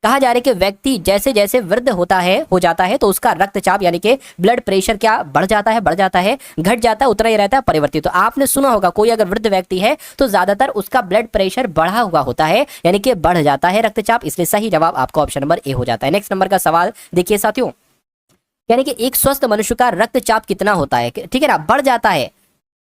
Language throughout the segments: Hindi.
कहा जा रहा है कि व्यक्ति जैसे जैसे वृद्ध हो जाता है तो उसका रक्तचाप यानी कि ब्लड प्रेशर क्या बढ़ जाता है, घट जाता है, उतना ही रहता है, परिवर्तित। तो आपने सुना होगा कोई अगर वृद्ध व्यक्ति है तो ज्यादातर उसका ब्लड प्रेशर बढ़ा हुआ होता है, यानी कि बढ़ जाता है रक्तचाप, इसलिए सही जवाब आपका ऑप्शन नंबर ए हो जाता है। नेक्स्ट नंबर का सवाल देखिए साथियों, यानी कि एक स्वस्थ मनुष्य का रक्तचाप कितना होता है, ठीक है ना, बढ़ जाता है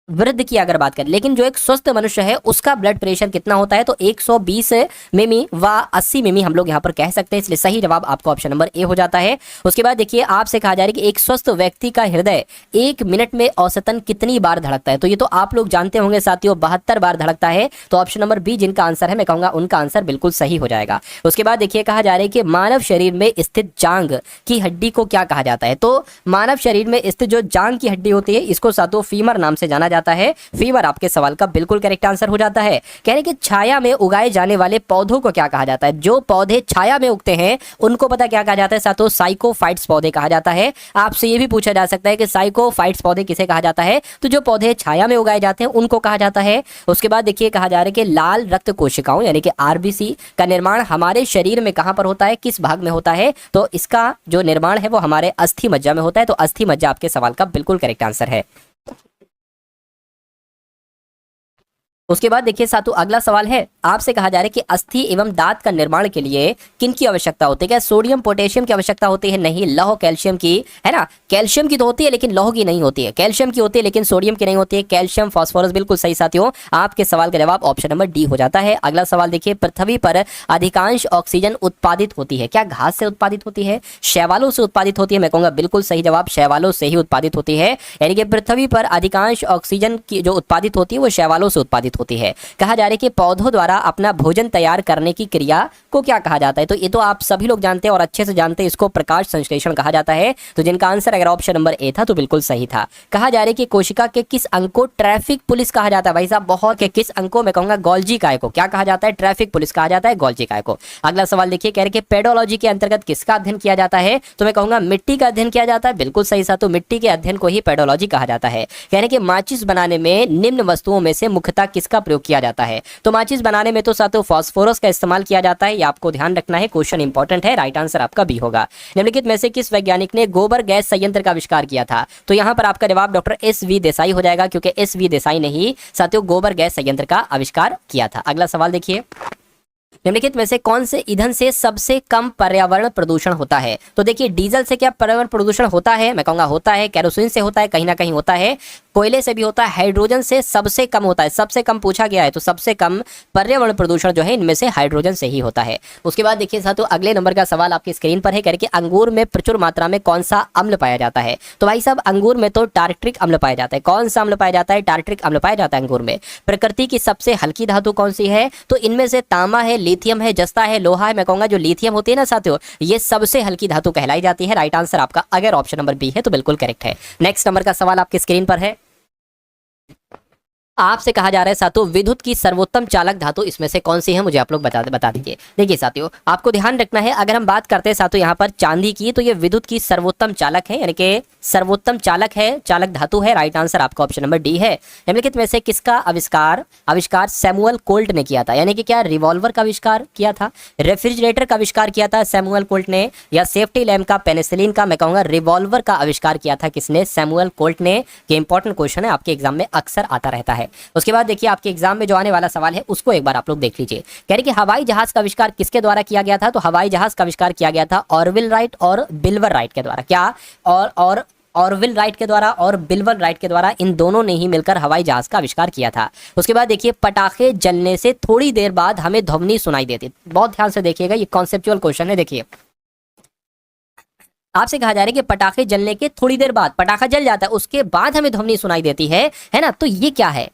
वृद्ध की अगर बात करें, लेकिन जो एक स्वस्थ मनुष्य है उसका ब्लड प्रेशर कितना होता है, तो 120 मिमी व 80 मिमी हम लोग यहाँ पर कह सकते हैं, इसलिए सही जवाब आपका ऑप्शन नंबर ए हो जाता है। उसके बाद देखिए आपसे कहा जा रहा है कि एक स्वस्थ व्यक्ति का हृदय 1 मिनट में औसतन कितनी बार धड़कता है, तो ये तो आप लोग जानते होंगे साथियों, 72 बार धड़कता है। तो ऑप्शन नंबर बी जिनका आंसर है मैं कहूंगा उनका आंसर बिल्कुल सही हो जाएगा। उसके बाद देखिए कहा जा रहा है कि मानव शरीर में स्थित जांघ की हड्डी को क्या कहा जाता है, तो मानव शरीर में स्थित जो जांघ की हड्डी होती है इसको साथियों फीमर नाम से जाना जाता है। फीमर आपके सवाल का बिल्कुल करेक्ट आंसर हो जाता है। कहने कि छाया में उगाए जाने वाले पौधों को क्या कहा जाता है, जो पौधे छाया में उगते हैं उनको पता क्या कहा जाता है साथियों, साइकोफाइट्स पौधे कहा जाता है। आपसे ये भी पूछा जा सकता है कि साइकोफाइट्स पौधे किसे कहा जाता है, तो जो पौधे छाया में उगाए जाते हैं उनको कहा जाता है। उसके बाद देखिए कहा जा रहा है कि लाल रक्त कोशिकाओं यानी कि आरबीसी का निर्माण हमारे शरीर में कहां पर होता है, किस भाग में होता है, तो इसका जो निर्माण है वो हमारे अस्थि मज्जा में होता है। तो अस्थि मज्जा आपके सवाल का बिल्कुल करेक्ट आंसर है। उसके बाद देखिए साथू अगला सवाल है, आपसे कहा जा रहा है कि अस्थि एवं दांत का निर्माण के लिए किन की आवश्यकता होती है, क्या सोडियम पोटेशियम की आवश्यकता होती है, नहीं, लौह कैल्शियम की, है ना, कैल्शियम की तो होती है लेकिन लौह की नहीं होती है, कैल्शियम की होती है लेकिन सोडियम की नहीं होती है, कैल्शियम फास्फोरस, बिल्कुल सही साथियों, आपके सवाल का जवाब ऑप्शन नंबर डी हो जाता है। अगला सवाल देखिए, पृथ्वी पर अधिकांश ऑक्सीजन उत्पादित होती है, क्या घास से उत्पादित होती है, शैवालों से उत्पादित होती है, मैं कहूंगा बिल्कुल सही जवाब शैवालों से ही उत्पादित होती है, यानी कि पृथ्वी पर अधिकांश ऑक्सीजन की जो उत्पादित होती है वो शैवालों से उत्पादित होती है। कहा जा रहा है कि पौधों द्वारा अपना भोजन तैयार करने की क्रिया को क्या कहा जाता है, तो ये तो आप सभी लोग जानते हैं और अच्छे से जानते हैं, इसको प्रकाश संश्लेषण कहा जाता है। तो जिनका आंसर अगर ऑप्शन नंबर ए था तो बिल्कुल सही था। कहा जा रहा है कि कोशिका के किस अंग को ट्रैफिक पुलिस कहा जाता है, भाई साहब बहुत के किस अंग को, मैं कहूंगा गोल्जी काय को क्या कहा जाता है, ट्रैफिक पुलिस कहा जाता है, गोल्जी काय को। अगला सवाल देखिए, कह रहे कि पेडोलॉजी के अंतर्गत किसका अध्ययन किया जाता है, तो मैं कहूंगा मिट्टी का अध्ययन किया जाता है, बिल्कुल सही सा, तो मिट्टी के अध्ययन को ही पेडोलॉजी कहा जाता है। कह रहे कि माचिस बनाने में निम्न वस्तुओं में से मुख्यतः किसका प्रयोग किया जाता है, तो माचिस बनाने में तो साथियों फास्फोरस का इस्तेमाल किया जाता है, ये आपको ध्यान रखना है, क्वेश्चन इंपॉर्टेंट है, राइट आंसर आपका बी होगा। निम्नलिखित में से किस वैज्ञानिक ने गोबर गैस संयंत्र का आविष्कार किया था, तो यहां पर आपका जवाब डॉक्टर एस.वी. देसाई हो जाएगा, क्योंकि एस.वी. देसाई ने ही साथियों गोबर गैस संयंत्र का आविष्कार किया था। अगला सवाल देखिए, निम्नलिखित में से कौन से ईंधन से सबसे कम पर्यावरण प्रदूषण होता है, तो देखिए डीजल से क्या पर्यावरण प्रदूषण होता है, मैं कहूंगा होता है, केरोसिन से होता है, कहीं ना कहीं होता है, कोयले से भी होता है, हाइड्रोजन से सबसे कम होता है, सबसे कम पूछा गया है तो सबसे कम पर्यावरण प्रदूषण जो है इनमें से हाइड्रोजन से ही होता है। उसके बाद देखिए साथियों अगले नंबर का सवाल आपकी स्क्रीन पर है, करके अंगूर में प्रचुर मात्रा में कौन सा अम्ल पाया जाता है, तो भाई साहब अंगूर में तो टार्ट्रिक अम्ल पाया जाता है। कौन सा अम्ल पाया जाता है, टार्ट्रिक अम्ल पाया जाता है अंगूर में। प्रकृति की सबसे हल्की धातु कौन सी है, तो इनमें से तांबा है, लिथियम है, जस्ता है, लोहा है, मैं कहूंगा जो लिथियम होती है ना साथियों ये सबसे हल्की धातु कहलाई जाती है। राइट आंसर आपका अगर ऑप्शन नंबर बी है तो बिल्कुल करेक्ट है। नेक्स्ट नंबर का सवाल आपकी स्क्रीन पर है, आपसे कहा जा रहा है साथियों विद्युत की सर्वोत्तम चालक धातु इसमें से कौन सी है, मुझे आप लोग बता दीजिए। देखिए साथियों आपको ध्यान रखना है, अगर हम बात करते हैं साथियों यहाँ पर चांदी की, तो ये विद्युत की सर्वोत्तम चालक है, यानी कि सर्वोत्तम चालक है, चालक धातु है। राइट आंसर आपका ऑप्शन नंबर डी है। निम्नलिखित में से किसका आविष्कार सैमुअल कोल्ट ने किया था, यानी कि क्या रिवॉल्वर का आविष्कार किया था, रेफ्रिजरेटर का आविष्कार किया था सैमुअल कोल्ट ने, या सेफ्टी लैम्प का, पेनिसिलिन का, मैं कहूंगा रिवॉल्वर का आविष्कार किया था किसने, सैमुअल कोल्ट ने। ये इंपॉर्टेंट क्वेश्चन है, आपके एग्जाम में अक्सर आता रहता है। उसके बाद देखिए आपके एग्जाम में जो आने वाला सवाल है उसको एक बार आप लोग देख लीजिए। कह रहे कि हवाई जहाज का आविष्कार किसके द्वारा किया गया था, तो हवाई जहाज का आविष्कार किया गया था ऑरविल राइट और बिल्बर राइट के द्वारा। क्या और ऑरविल राइट के द्वारा और बिल्बर राइट के द्वारा, इन दोनों ने ही मिलकर हवाई जहाज का आविष्कार किया था। उसके बाद देखिए पटाखे जलने से थोड़ी देर बाद हमें ध्वनि सुनाई देती, बहुत ध्यान से देखिएगा ये कॉन्सेप्चुअल क्वेश्चन है। देखिए आपसे कहा जा रहा है कि पटाखे जलने के थोड़ी देर बाद, पटाखा जल जाता है उसके बाद हमें ध्वनि सुनाई देती है ना, तो ये क्या है,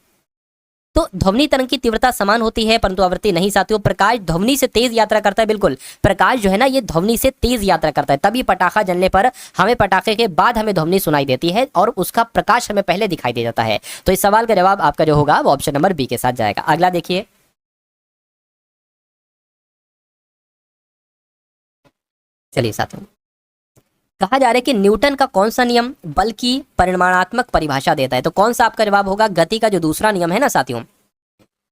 तो ध्वनि तरंग की तीव्रता समान होती है परंतु आवृत्ति नहीं साथियों। प्रकाश ध्वनि से तेज यात्रा करता है, बिल्कुल प्रकाश जो है ना ये ध्वनि से तेज यात्रा करता है, तभी पटाखा जलने पर हमें पटाखे के बाद हमें ध्वनि सुनाई देती है और उसका प्रकाश हमें पहले दिखाई दे जाता है। तो इस सवाल का जवाब आपका जो होगा वो ऑप्शन नंबर बी के साथ जाएगा। अगला देखिए, चलिए साथियों कहा जा रहा है कि न्यूटन का कौन सा नियम बल की परिमाणात्मक परिभाषा देता है, तो कौन सा आपका जवाब होगा, गति का जो दूसरा नियम है ना साथियों,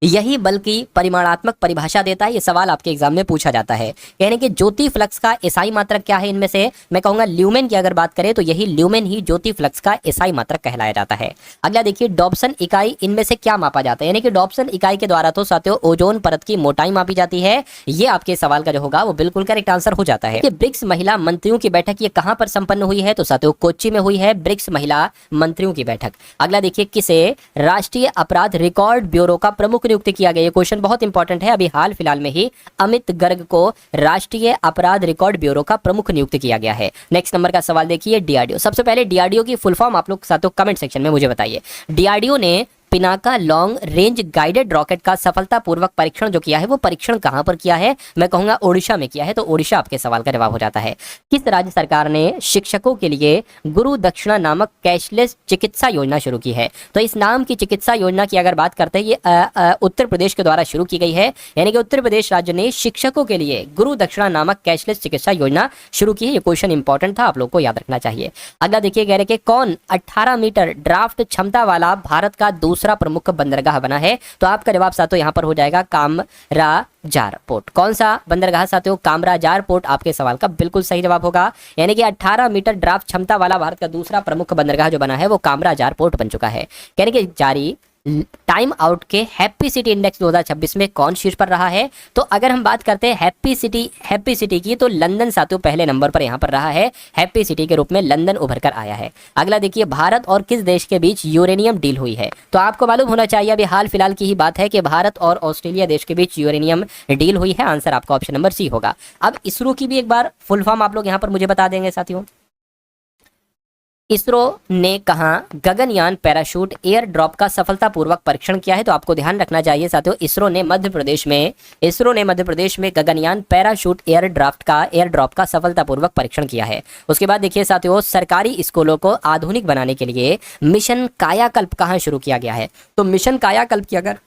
यही बल की परिमाणात्मक परिभाषा देता है। ये सवाल आपके एग्जाम में पूछा जाता है। यानी कि ज्योति फ्लक्स का एसआई मात्रक क्या है? इनमें से मैं कहूंगा ल्यूमेन की अगर बात करें तो यही ल्यूमेन ही ज्योति फ्लक्स का एसआई मात्रक कहलाया जाता है। अगला देखिए, डॉप्सन इकाई इनमें से क्या मापा जाता है? यानी कि डॉप्सन इकाई के द्वारा तो साथियों ओजोन परत की मोटाई मापी जाती है। ये आपके सवाल का जो होगा वो बिल्कुल करेक्ट आंसर हो जाता है। ब्रिक्स महिला मंत्रियों की बैठक ये कहां पर संपन्न हुई है? तो साथियों कोच्चि में हुई है ब्रिक्स महिला मंत्रियों की बैठक। अगला देखिए, किसे राष्ट्रीय अपराध रिकॉर्ड ब्यूरो का प्रमुख नियुक्त किया गया? ये क्वेश्चन बहुत इंपॉर्टेंट है। अभी हाल फिलहाल में ही अमित गर्ग को राष्ट्रीय अपराध रिकॉर्ड ब्यूरो का प्रमुख नियुक्त किया गया है। नेक्स्ट नंबर का सवाल देखिए, डीआरडीओ। सबसे पहले डीआरडीओ की फुल फॉर्म आप लोग साथियों कमेंट सेक्शन में मुझे बताइए। डीआरडीओ ने Pinaka long range guided rocket का सफलतापूर्वक परीक्षण जो किया है वो परीक्षण कहां पर किया है? मैं कहूंगा ओडिशा में किया है। तो ओडिशा आपके सवाल का जवाब हो जाता है। किस राज्य सरकार ने शिक्षकों के लिए गुरु दक्षिणा नामक कैशलेस चिकित्सा योजना शुरू की है? तो इस नाम की चिकित्सा योजना की अगर बात करते हैं ये उत्तर प्रदेश के द्वारा शुरू की गई है। यानी कि उत्तर प्रदेश राज्य ने शिक्षकों के लिए गुरु दक्षिणा नामक कैशलेस चिकित्सा योजना शुरू की है। ये क्वेश्चन इंपॉर्टेंट था, आप लोग को याद रखना चाहिए। अगला देखिए, कह रहे कि कौन 18 मीटर ड्राफ्ट क्षमता वाला भारत का दूसरा प्रमुख बंदरगाह बना है? तो आपका जवाब साथियों यहां पर हो जाएगा कामराजार पोर्ट। कौन सा बंदरगाह साथियों? कामराजार पोर्ट आपके सवाल का बिल्कुल सही जवाब होगा। यानी कि 18 मीटर ड्राफ्ट क्षमता वाला भारत का दूसरा प्रमुख बंदरगाह जो बना है वो कामराजार पोर्ट बन चुका है। यानी कि जारी टाइम आउट के हैप्पी सिटी इंडेक्स 2026 में कौन शीर्ष पर रहा है? तो अगर हम बात करते हैं हैप्पी सिटी की तो लंदन साथियों पहले नंबर पर यहां पर रहा है। हैप्पी सिटी के रूप में लंदन उभर कर आया है। अगला देखिए, भारत और किस देश के बीच यूरेनियम डील हुई है? तो आपको मालूम होना चाहिए, अभी हाल फिलहाल की ही बात है कि भारत और ऑस्ट्रेलिया देश के बीच यूरेनियम डील हुई है। आंसर आपका ऑप्शन नंबर सी होगा। अब इसरो की भी एक बार फुल फॉर्म आप लोग यहां पर मुझे बता देंगे साथियों। इसरो ने कहा गगनयान पैराशूट एयर ड्रॉप का सफलतापूर्वक परीक्षण किया है? तो आपको ध्यान रखना चाहिए साथियों, इसरो ने मध्य प्रदेश में गगनयान पैराशूट एयर ड्रॉप का सफलतापूर्वक परीक्षण किया है। उसके बाद देखिए साथियों, सरकारी स्कूलों को आधुनिक बनाने के लिए मिशन कायाकल्प कहां शुरू किया गया है? तो मिशन कायाकल्प की अगर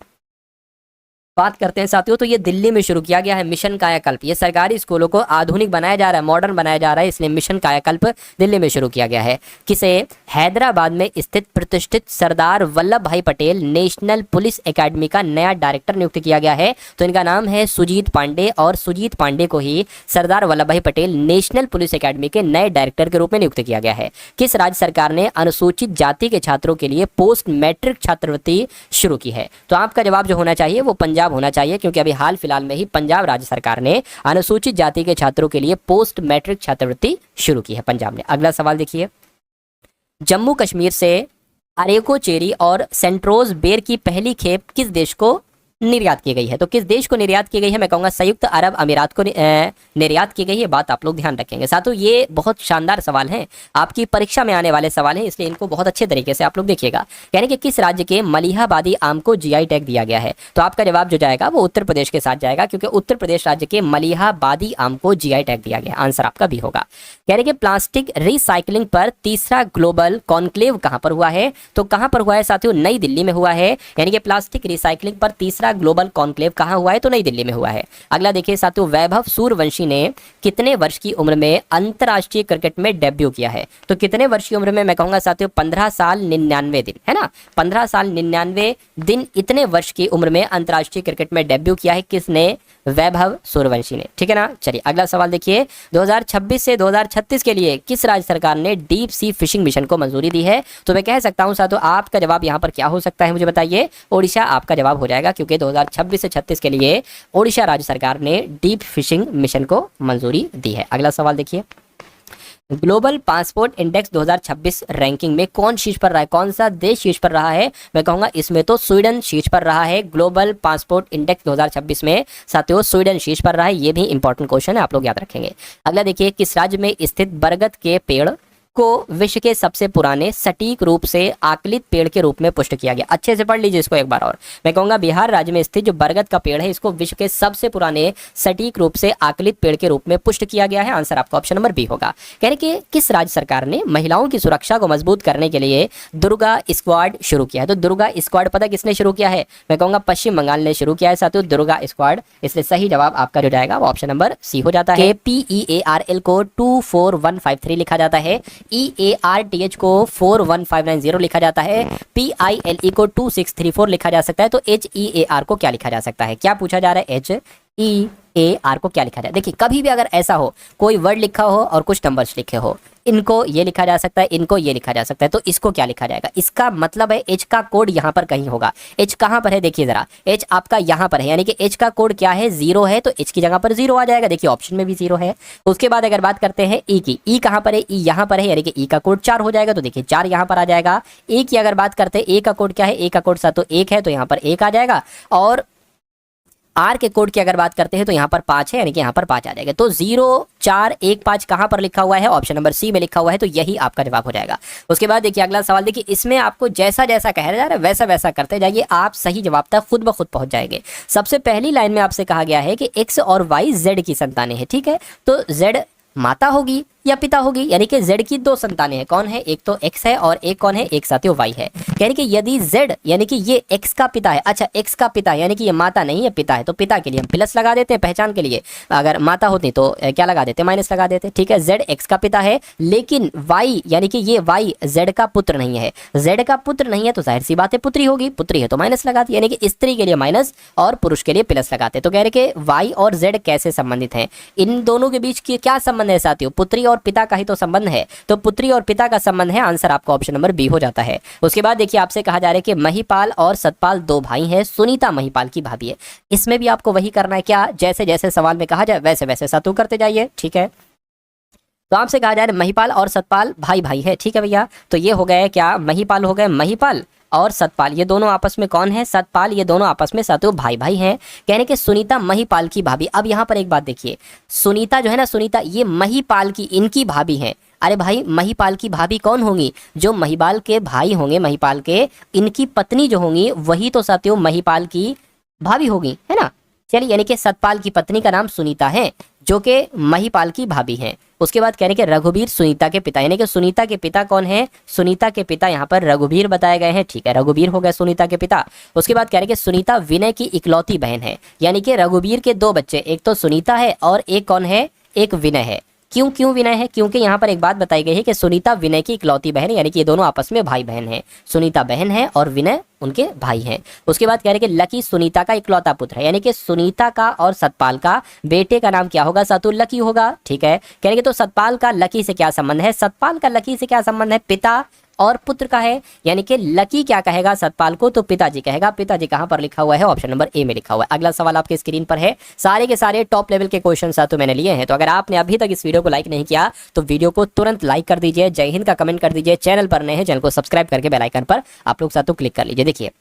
बात करते हैं साथियों तो ये दिल्ली में शुरू किया गया है। मिशन कायाकल्प ये सरकारी स्कूलों को आधुनिक बनाया जा रहा है, मॉडर्न बनाया जा रहा है, इसलिए मिशन कायाकल्प दिल्ली में शुरू किया गया है। किसे हैदराबाद में स्थित प्रतिष्ठित सरदार वल्लभ भाई पटेल नेशनल पुलिस एकेडमी का नया डायरेक्टर नियुक्त किया गया है? तो इनका नाम है सुजीत पांडे और सुजीत पांडे को ही सरदार वल्लभ भाई पटेल नेशनल पुलिस एकेडमी के नए डायरेक्टर के रूप में नियुक्त किया गया है। किस राज्य सरकार ने अनुसूचित जाति के छात्रों के लिए पोस्ट मैट्रिक छात्रवृत्ति शुरू की है? तो आपका जवाब जो होना चाहिए वो पंजाब होना चाहिए, क्योंकि अभी हाल फिलहाल में ही पंजाब राज्य सरकार ने अनुसूचित जाति के छात्रों के लिए पोस्ट मैट्रिक छात्रवृत्ति शुरू की है पंजाब ने। अगला सवाल देखिए, जम्मू कश्मीर से अरेको चेरी और सेंट्रोज बेर की पहली खेप किस देश को निर्यात की गई है? तो किस देश को निर्यात की गई है? मैं कहूंगा संयुक्त अरब अमीरात को निर्यात की गई है। बात आप लोग ध्यान रखेंगे साथियों, ये बहुत शानदार सवाल हैं, आपकी परीक्षा में आने वाले सवाल हैं, इसलिए इनको बहुत अच्छे तरीके से आप लोग देखिएगा। यानी कि किस राज्य के मलिहाबादी आम को जीआई टैग दिया गया है? तो आपका जवाब जो जाएगा वो उत्तर प्रदेश के साथ जाएगा, क्योंकि उत्तर प्रदेश राज्य के मलिहाबादी आम को जीआई टैग दिया गया। आंसर आपका भी होगा। यानी कि प्लास्टिक रिसाइकलिंग पर तीसरा ग्लोबल कॉन्क्लेव कहां पर हुआ है? तो कहां पर हुआ है साथियों? नई दिल्ली में हुआ है। यानी कि प्लास्टिक रिसाइकलिंग पर तीसरा ग्लोबल कॉन्क्लेव कहां हुआ है? तो नई दिल्ली में हुआ है। अगला देखिए साथियों, वैभव सूर्यवंशी ने कितने वर्ष की उम्र में अंतरराष्ट्रीय क्रिकेट में डेब्यू किया है? तो कितने वर्ष की उम्र में? मैं कहूंगा साथियों 15 साल 99 दिन, है ना, 15 साल 99 दिन, इतने वर्ष की उम्र में अंतरराष्ट्रीय क्रिकेट में डेब्यू किया है। किसने? वैभव सूर्यवंशी ने। ठीक है ना। चलिए अगला सवाल देखिए, 2026 से 2036 के लिए किस राज्य सरकार ने डीप सी फिशिंग मिशन को मंजूरी दी है? तो मैं कह सकता हूं साथियों आपका जवाब यहां पर क्या हो सकता है मुझे बताइए। ओडिशा आपका जवाब हो जाएगा, क्योंकि 2026 से 36 के लिए ओडिशा राज्य सरकार ने डीप फिशिंग मिशन को मंजूरी दी है। अगला सवाल देखिए, ग्लोबल पासपोर्ट इंडेक्स 2026 रैंकिंग में कौन शीर्ष पर रहा है? कौन सा देश शीर्ष पर रहा है? मैं कहूंगा इसमें तो स्वीडन शीर्ष पर रहा है। ग्लोबल पासपोर्ट इंडेक्स 2026 में साथियों स्वीडन शीर्ष पर रहा है। ये भी इंपॉर्टेंट क्वेश्चन है, आप लोग याद रखेंगे। अगला देखिए, किस राज्य में स्थित बरगद के पेड़ को विश्व के सबसे पुराने सटीक रूप से आकलित पेड़ के रूप में पुष्ट किया गया? अच्छे से पढ़ लीजिए इसको एक बार और। मैं कहूंगा बिहार राज्य में स्थित जो बरगद का पेड़ है इसको विश्व के सबसे पुराने सटीक रूप से आकलित पेड़ के रूप में पुष्ट किया गया है। आंसर आपका ऑप्शन नंबर बी होगा। यानी कि किस राज्य सरकार ने महिलाओं की सुरक्षा को मजबूत करने के लिए दुर्गा स्क्वाड शुरू किया है? तो दुर्गा स्क्वाड पता किसने शुरू किया है? मैं कहूंगा पश्चिम बंगाल ने शुरू किया है साथियों दुर्गा स्क्वाड। इसलिए सही जवाब आपका जो जाएगा वो ऑप्शन नंबर सी हो जाता है। PEARL को 24153 लिखा जाता है। HEARTH को 41590 लिखा जाता है, PILE को 2634 लिखा जा सकता है। तो HEAR को क्या लिखा जा सकता है? क्या पूछा जा रहा है? HEAR को क्या लिखा जाए? देखिए कभी भी अगर ऐसा हो, कोई वर्ड लिखा हो और कुछ नंबर्स लिखे हो, इनको ये लिखा जा सकता है, इनको ये लिखा जा सकता है, तो इसको क्या लिखा जाएगा? इसका मतलब है H का कोड यहाँ पर कहीं होगा। H कहाँ पर है? देखिए जरा, H आपका यहाँ पर है, यानी कि H का कोड क्या है? 0 है, तो H की जगह पर 0 आ जाएगा। देखिए ऑप्शन में भी 0 है। उसके बाद अगर बात करते हैं E की, E कहाँ पर है? E यहाँ पर है, यानी कि E का कोड 4 हो जाएगा, तो देखिए 4 यहाँ पर आ जाएगा। A की अगर बात करते हैं, A का कोड क्या है? A का कोड तो 1 है, तो यहाँ पर 1 आ जाएगा। और आर के कोड की अगर बात करते हैं तो यहाँ पर 5 है, यानी कि यहाँ पर 5 आ जाएगा। तो 0 4 1 5 कहाँ पर लिखा हुआ है? ऑप्शन नंबर सी में लिखा हुआ है, तो यही आपका जवाब हो जाएगा। उसके बाद देखिए अगला सवाल, देखिए इसमें आपको जैसा जैसा कह जा रहा है वैसा वैसा करते जाइए, आप सही जवाब तक खुद ब खुद पहुंच जाएंगे। सबसे पहली लाइन में आपसे कहा गया है कि एक्स और वाई जेड की संतानें हैं, ठीक है। तो जेड माता होगी या पिता होगी, यानी कि z की 2 संतानें हैं। कौन है? एक तो x है और एक कौन है? एक साथियों y है। यानी कि यदि z यानी कि ये x का पिता है, अच्छा x का पिता है यानी कि ये माता नहीं है पिता है, तो पिता के लिए हम प्लस लगा देते हैं पहचान के लिए। अगर माता होती तो क्या लगा देते? माइनस लगा देते, ठीक है। z x का पिता है, लेकिन y यानी कि ये y z का पुत्र नहीं है। z का पुत्र नहीं है तो जाहिर सी बात है पुत्री होगी, पुत्री है तो माइनस लगाते, यानी कि स्त्री के लिए माइनस और पुरुष के लिए प्लस लगाते। तो कह रहे कि y और z कैसे संबंधित हैं? इन दोनों के बीच की क्या संबंध है साथियों? पुत्री और पिता का ही तो संबंध है, तो पुत्री और पिता का संबंध है। आंसर आपका ऑप्शन नंबर बी हो जाता है। उसके बाद देखिए आपसे कहा जा रहा है कि महिपाल और सतपाल 2 भाई हैं, सुनीता महिपाल की भाभी है। इसमें भी आपको वही करना है, क्या? जैसे जैसे सवाल में कहा जाए वैसे वैसे सातु करते जाइए, ठीक है। तो आपसे कहा जा रहा है महिपाल और सतपाल भाई भाई है, ठीक है भैया। तो ये हो गए क्या? महिपाल हो गए, महिपाल और सतपाल ये दोनों आपस में कौन है? सतपाल, ये दोनों आपस में साथियों भाई भाई हैं। कहने के सुनीता महिपाल की भाभी। अब यहाँ पर एक बात देखिए, सुनीता जो है ना, सुनीता ये महिपाल की इनकी भाभी है। अरे भाई महिपाल की भाभी कौन होंगी? जो महिपाल के भाई होंगे, महिपाल के इनकी पत्नी जो होंगी वही तो साथियों महिपाल की भाभी होगी, है ना। चलिए, यानी कि सतपाल की पत्नी का नाम सुनीता है जो कि महिपाल की भाभी हैं। उसके बाद कह रहे कि रघुबीर सुनीता के पिता, यानी कि सुनीता के पिता कौन है? सुनीता के पिता यहाँ पर रघुबीर बताए गए हैं, ठीक है। रघुबीर हो गए सुनीता के पिता। उसके बाद कह रहे कि सुनीता विनय की इकलौती बहन है, यानी कि रघुबीर के 2 बच्चे, एक तो सुनीता है और एक कौन है? एक विनय है। क्यों विनय है? क्योंकि यहाँ पर एक बात बताई गई है कि सुनीता विनय की इकलौती बहन है, यानी कि ये दोनों आपस में भाई बहन हैं। सुनीता बहन है और विनय उनके भाई हैं। उसके बाद कह रहे कि लकी सुनीता का इकलौता पुत्र है, यानी कि सुनीता का और सतपाल का बेटे का नाम क्या होगा सातु? लकी होगा, ठीक है। कह रहे कि तो सतपाल का लकी से क्या संबंध है? सतपाल का लकी से क्या संबंध है? पिता और पुत्र का है, यानी कि लकी क्या कहेगा सतपाल को? तो पिताजी कहेगा। पिताजी कहां पर लिखा हुआ है? ऑप्शन नंबर ए में लिखा हुआ है। अगला सवाल आपके स्क्रीन पर है, सारे के सारे टॉप लेवल के क्वेश्चन साथ मैंने लिए हैं। तो अगर आपने अभी तक इस वीडियो को लाइक नहीं किया तो वीडियो को तुरंत लाइक कर दीजिए, जय हिंद का कमेंट कर दीजिए, चैनल पर नए हैं चैनल को सब्सक्राइब करके बेल आइकन पर आप लोग साथ क्लिक कर लीजिए। देखिए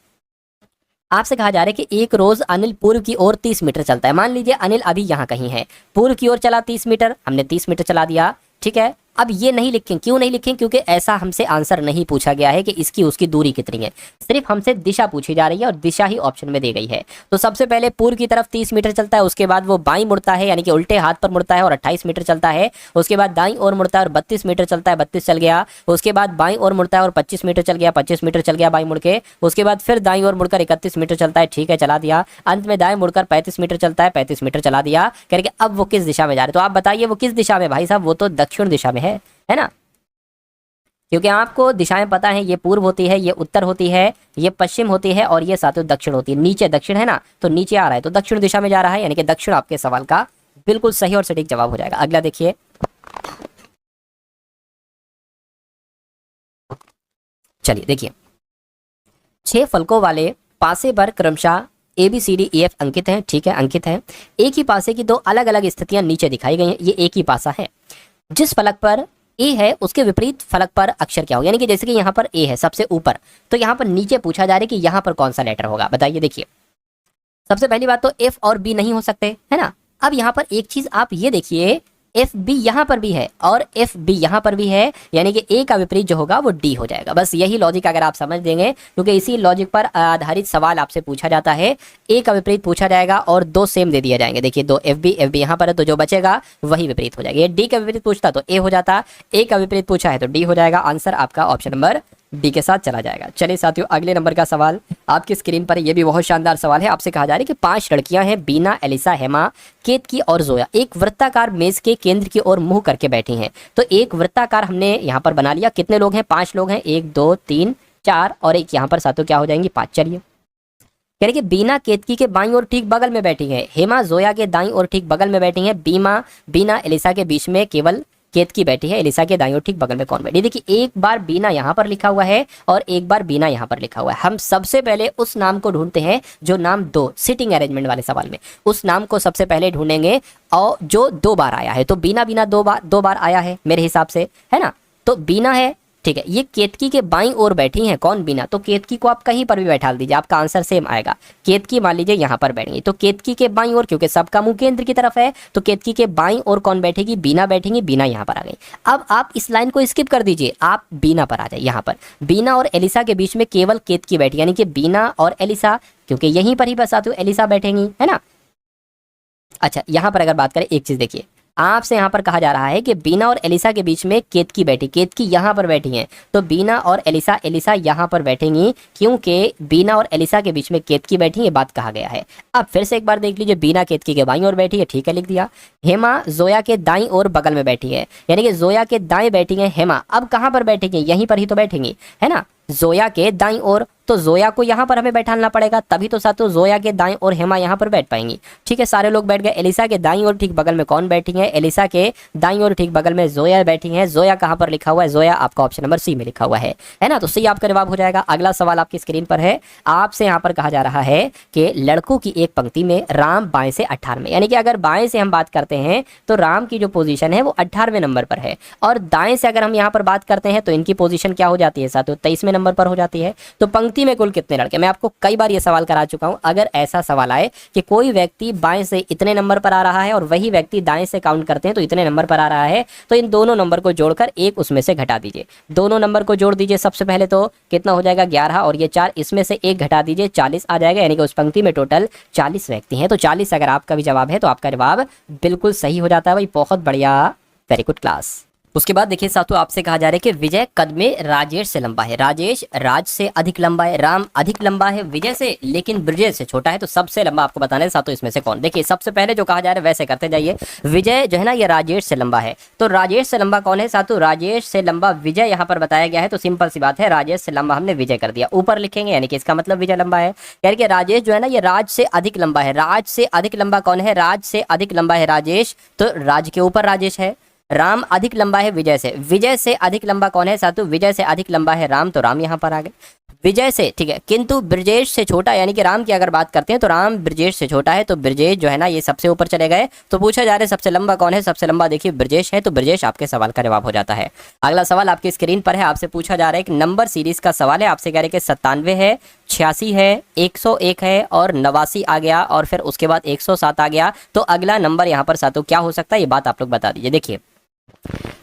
आपसे कहा जा रहा है कि एक रोज अनिल पूर्व की ओर 30 मीटर चलता है। मान लीजिए अनिल अभी यहाँ कहीं है, पूर्व की ओर चला 30 मीटर, हमने 30 मीटर चला दिया, ठीक है। अब ये नहीं लिखें, क्यों नहीं लिखें? क्योंकि ऐसा हमसे आंसर नहीं पूछा गया है कि इसकी उसकी दूरी कितनी है, सिर्फ हमसे दिशा पूछी जा रही है और दिशा ही ऑप्शन में दी गई है। तो सबसे पहले पूर्व की तरफ 30 मीटर चलता है, उसके बाद वो बाईं मुड़ता है यानी कि उल्टे हाथ पर मुड़ता है और 28 मीटर चलता है। उसके बाद दाईं ओर मुड़ता है और 32 मीटर चलता है, 32 चल गया। उसके बाद बाईं ओर मुड़ता है और 25 मीटर चल गया, 25 मीटर चल गया बाईं मुड़ के। उसके बाद फिर दाईं ओर मुड़कर 31 मीटर चलता है, ठीक है, चला दिया। अंत में दाएं मुड़कर 35 मीटर चलता है, 35 मीटर चला दिया। करके अब वो किस दिशा में जा रहे? तो आप बताइए वो किस दिशा में? भाई साहब वो तो दक्षिण दिशा में है ना, क्योंकि आपको दिशाएं पता है, ये पूर्व होती है, ये उत्तर होती है, ये पश्चिम होती है और ये सातों दक्षिण होती है। नीचे दक्षिण है ना, तो नीचे आ रहा है तो दक्षिण दिशा में जा रहा है, यानी कि दक्षिण आपके सवाल का बिल्कुल सही और सटीक जवाब हो जाएगा। अगला देखिए, चलिए देखिए 6 फलकों वाले पासे पर क्रमशः ABCDEF अंकित हैं, ठीक है, अंकित है। एक ही पासे की 2 अलग अलग स्थितियां नीचे दिखाई गई हैं। ये एक ही पासा है, जिस फलक पर ए है उसके विपरीत फलक पर अक्षर क्या होगा? यानी कि जैसे कि यहाँ पर ए है सबसे ऊपर, तो यहाँ पर नीचे पूछा जा रहा है कि यहाँ पर कौन सा लेटर होगा, बताइए। देखिए सबसे पहली बात तो F और B नहीं हो सकते, है ना। अब यहाँ पर एक चीज आप ये देखिए, FB यहाँ पर भी है और FB यहाँ पर भी है, यानी कि A का विपरीत जो होगा वो D हो जाएगा। बस यही लॉजिक अगर आप समझ देंगे, क्योंकि इसी लॉजिक पर आधारित सवाल आपसे पूछा जाता है। A का विपरीत पूछा जाएगा और 2 सेम दे दिए जाएंगे। देखिए 2 FB यहाँ पर है तो जो बचेगा वही विपरीत हो जाएगा। ये D का विपरीत पूछता तो A हो जाता, A का विपरीत पूछा है तो D हो जाएगा। आंसर आपका ऑप्शन नंबर डी के साथ चला जाएगा। चलिए साथियों, अगले नंबर का सवाल आपकी स्क्रीन पर है। ये भी बहुत शानदार सवाल है। आपसे कहा जा रहा है कि 5 लड़कियां हैं, बीना, एलिसा, हेमा, केतकी और जोया, एक वृत्ताकार मेज के केंद्र की ओर मुंह करके बैठी हैं। तो एक वृत्ताकार हमने यहाँ पर बना लिया। कितने लोग हैं? 5 लोग हैं। 1 2 3 4 और एक यहाँ पर साथियों क्या हो जाएंगी? 5। चलिए, कह रहे कि बीना केतकी के बाईं ओर ठीक बगल में बैठी है, हेमा जोया के दाईं ओर ठीक बगल में बैठी है, बीना एलिसा के बीच में केवल केतकी बैठी है, एलिसा के दाईं ओर ठीक बगल में कौन बैठी? देखिए, एक बार बीना यहाँ पर लिखा हुआ है और एक बार बीना यहाँ पर लिखा हुआ है। हम सबसे पहले उस नाम को ढूंढते हैं जो नाम 2 सिटिंग अरेंजमेंट वाले सवाल में, उस नाम को सबसे पहले ढूंढेंगे और जो 2 बार आया है। तो बीना 2 बार आया है मेरे हिसाब से, है ना? तो बीना है, ठीक है। ये केतकी के बाईं ओर बैठी हैं, कौन? बीना। तो केतकी को आप कहीं पर भी बैठा दीजिए, आपका आंसर सेम आएगा। केतकी मान लीजिए यहाँ पर बैठेंगी, तो केतकी के बाईं ओर, क्योंकि सबका मुंह केंद्र की तरफ है, तो केतकी के बाईं ओर कौन बैठेगी? बीना बैठेंगी। बीना यहाँ पर आ गई। अब आप इस लाइन को स्किप कर दीजिए, आप बीना पर आ जाए। यहाँ पर बीना और एलिसा के बीच में केवल केतकी बैठी, यानी कि बीना और एलिसा, क्योंकि यहीं पर ही बस आते एलिसा बैठेंगी, है ना? अच्छा, यहाँ पर अगर बात करें, एक चीज देखिए, आपसे यहाँ पर कहा जा रहा है कि बीना और एलिसा के बीच में केतकी बैठी, केतकी यहाँ पर बैठी हैं, तो बीना और एलिसा यहाँ पर बैठेंगी, क्योंकि बीना और एलिसा के बीच में केतकी बैठी, ये बात कहा गया है। अब फिर से एक बार देख लीजिए, बीना केतकी के बाईं ओर बैठी है, ठीक है, लिख दिया। हेमा जोया के दाईं ओर बगल में बैठी है, यानी कि जोया के दाएं बैठी है हेमा। अब कहाँ पर बैठेंगी? यहीं पर ही तो बैठेंगी, है ना? जोया के दाईं ओर, तो जोया को यहाँ पर हमें बैठाना पड़ेगा, तभी तो साथियों जोया के दाईं ओर हेमा यहाँ पर बैठ पाएंगी। ठीक है, सारे लोग बैठ गए। एलिसा के दाईं ओर ठीक बगल में कौन बैठी है? एलिसा के दाईं ओर ठीक बगल में जोया बैठी है। जोया कहाँ पर लिखा हुआ है? जोया आपका ऑप्शन नंबर सी में लिखा हुआ है ना? तो सही आपका जवाब हो जाएगा। अगला सवाल आपकी स्क्रीन पर है। आपसे यहाँ पर कहा जा रहा है कि लड़कों की एक पंक्ति में राम बाएं से 18वें, यानी कि अगर बाएं से हम बात करते हैं तो राम की जो पोजीशन है वो 18वें नंबर पर है, और दाएं से अगर हम यहाँ पर बात करते हैं तो इनकी पोजीशन क्या हो जाती है साथियों? 23वें नंबर पर हो जाती है। तो पंक्ति में कुल कितने लड़के? मैं आपको कई बार ये सवाल करा चुका हूं। अगर ऐसा सवाल आए कि कोई व्यक्ति बाएं से इतने नंबर पर आ रहा है और वही व्यक्ति दाएं से काउंट करते हैं तो इतने नंबर पर आ रहा है, तो इन दोनों नंबर को जोड़कर एक उसमें से घटा दीजिए। दोनों नंबर को जोड़ दीजिए सबसे पहले, तो कितना हो जाएगा? 11, और ये 4, इसमें से एक घटा दीजिए, 40 आ जाएगा, यानी कि उस पंक्ति में टोटल 40 व्यक्ति हैं। तो 40 अगर आपका भी जवाब है तो आपका जवाब बिल्कुल सही हो जाता है भाई। बहुत बढ़िया, वेरी गुड क्लास। उसके बाद देखिए साथियों, आपसे कहा जा रहा है कि विजय कद में राजेश से लंबा है, राजेश राज से अधिक लंबा है, राम अधिक लंबा है विजय से, लेकिन ब्रजेश से छोटा है। तो सबसे लंबा आपको बताना है साथियों इसमें से कौन? देखिए, सबसे पहले जो कहा जा रहा है वैसे करते जाइए। विजय जो है ना, ये राजेश से लंबा है, तो राजेश से लंबा कौन है साथियों? राजेश से लंबा विजय यहाँ पर बताया गया है, तो सिंपल सी बात है, राजेश से लंबा हमने विजय कर दिया, ऊपर लिखेंगे, यानी कि इसका मतलब विजय लंबा है। यानी कि राजेश जो है ना, ये राज से अधिक लंबा है। राज से अधिक लंबा कौन है? राज से अधिक लंबा है राजेश, तो राज के ऊपर राजेश है। राम अधिक लंबा है विजय से, विजय से अधिक लंबा कौन है साथियों? विजय से अधिक लंबा है राम, तो राम यहाँ पर आ गए विजय से, ठीक है। किंतु ब्रजेश से छोटा, यानी कि राम की अगर बात करते हैं तो राम ब्रजेश से छोटा है, तो ब्रजेश जो है ना ये सबसे ऊपर चले गए। तो पूछा जा रहा है सबसे लंबा कौन है? सबसे लंबा देखिए ब्रजेश है, तो ब्रजेश आपके सवाल का जवाब हो जाता है। अगला सवाल आपकी स्क्रीन पर है। आपसे पूछा जा रहा है एक नंबर सीरीज का सवाल है। आपसे कह रहे हैं कि 97 है, 86 है, 101 है और 89 आ गया, और फिर उसके बाद 107 आ गया। तो अगला नंबर यहाँ पर साथियों क्या हो सकता है? ये बात आप लोग बता दीजिए। देखिए,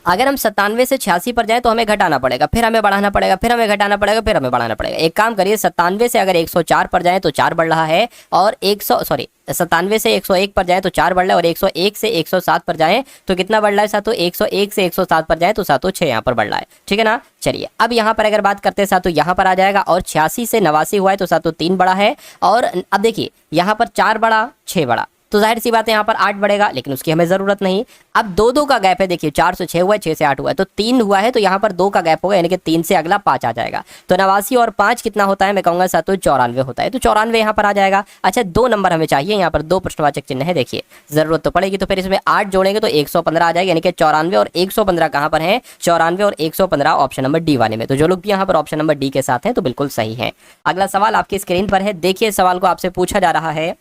अगर हम 97 से 86 पर जाएं तो हमें घटाना पड़ेगा, फिर हमें बढ़ाना पड़ेगा, फिर हमें घटाना पड़ेगा, फिर हमें बढ़ाना पड़ेगा। एक काम करिए, 97 से अगर 104 पर जाएं तो 4 बढ़ रहा है, और 97 से 101 पर जाएं तो 4 बढ़ रहा है, और 101 से 107 पर जाएं तो कितना बढ़ रहा है साथियों? 101 से 107 पर जाएं तो साथियों 6 यहाँ पर बढ़ रहा है, ठीक है ना? चलिए, अब यहाँ पर अगर बात करते हैं साथियों, यहाँ पर आ जाएगा, और 86 से 89 हुआ है तो साथियों 3 बढ़ा है, और अब देखिए यहाँ पर 4 बढ़ा, 6 बढ़ा, तो जाहिर सी बात है यहाँ पर 8 बढ़ेगा, लेकिन उसकी हमें जरूरत नहीं। अब 2 का गैप है, देखिए 4 से 6 हुआ है, 6 से 8 हुआ है, तो 3 हुआ है, तो यहाँ पर 2 का गैप होगा, यानी कि 3 से अगला 5 आ जाएगा। तो 89 और 5 कितना होता है? मैं कहूँगा साथियों 94 होता है, तो 94 यहाँ पर आ जाएगा। अच्छा, 2 नंबर हमें चाहिए, यहाँ पर 2 प्रश्नवाचक चिन्ह है, देखिए जरूरत तो पड़ेगी, तो फिर इसमें 8 जोड़ेंगे तो 115 आ जाएगा, यानी कि 94 और 115 कहाँ पर है? 94 और 115 ऑप्शन नंबर डी वाले में। तो जो लोग भी यहाँ पर ऑप्शन नंबर डी के साथ हैं तो बिल्कुल सही है। अगला सवाल आपकी स्क्रीन पर है। देखिए, सवाल को आपसे पूछा जा रहा है